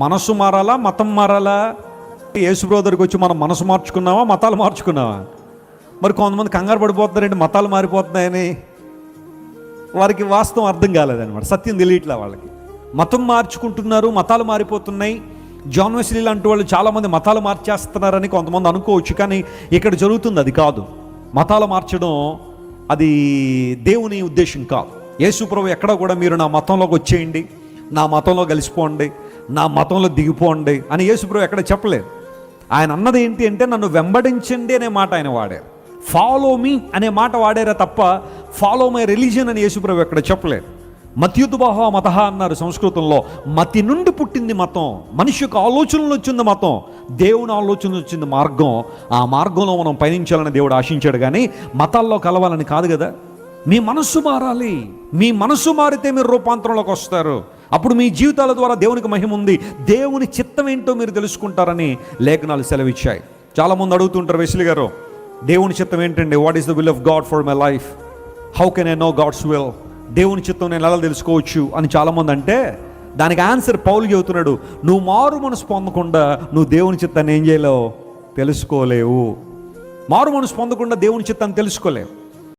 మనసు మారాలా, మతం మారాలా? యేసు బ్రదర్కి వచ్చి మనం మనసు మార్చుకున్నావా, మతాలు మార్చుకున్నావా? మరి కొంతమంది కంగారు పడిపోతున్నారండి మతాలు మారిపోతున్నాయని. వారికి వాస్తవం అర్థం కాలేదన్నమాట, సత్యం తెలియట్లే వాళ్ళకి. మతం మార్చుకుంటున్నారు, మతాలు మారిపోతున్నాయి. జాన్ వెస్లీ లాంటి వాళ్ళు చాలామంది మతాలు మార్చేస్తున్నారని కొంతమంది అనుకోవచ్చు, కానీ ఇక్కడ జరుగుతుంది అది కాదు. మతాలు మార్చడం అది దేవుని ఉద్దేశం కాదు. యేసు ప్రభు ఎక్కడ కూడా మీరు నా మతంలోకి వచ్చేయండి, నా మతంలో కలిసిపోండి, నా మతంలో దిగిపోండి అని యేసు ప్రభు ఎక్కడ చెప్పలేదు. ఆయన అన్నది ఏంటి అంటే, నన్ను వెంబడించండి అనే మాట ఆయన వాడారు. ఫాలో మీ అనే మాట వాడారా తప్ప ఫాలో మై రిలీజియన్ అని యేసు ప్రభు ఎక్కడ చెప్పలేదు. మత్యుద్బాహ మతహ అన్నారు సంస్కృతంలో. మతి నుండి పుట్టింది మతం, మనిషి యొక్క ఆలోచనలు వచ్చింది మతం, దేవుని ఆలోచన వచ్చింది మార్గం. ఆ మార్గంలో మనం పయనించాలని దేవుడు ఆశించాడు, కానీ మతాల్లో కలవాలని కాదు కదా. మీ మనస్సు మారాలి. మీ మనస్సు మారితే మీరు రూపాంతరంలోకి వస్తారు. అప్పుడు మీ జీవితాల ద్వారా దేవునికి మహిమ ఉంది, దేవుని చిత్తం ఏంటో మీరు తెలుసుకుంటారని లేఖనాలు సెలవిచ్చాయి. చాలామంది అడుగుతుంటారు, వెస్లీ గారు దేవుని చిత్తం ఏంటండి? What is the will of God for my life? How can I know God's will? దేవుని చిత్తం నేను ఎలా తెలుసుకోవచ్చు అని చాలామంది అంటే, దానికి ఆన్సర్ పౌలు చెబుతున్నాడు, నువ్వు మారు మనసు పొందకుండా నువ్వు దేవుని చిత్తాన్ని ఏం చేయలేవు, తెలుసుకోలేవు. మారు మనసు పొందకుండా దేవుని చిత్తాన్ని తెలుసుకోలేవు.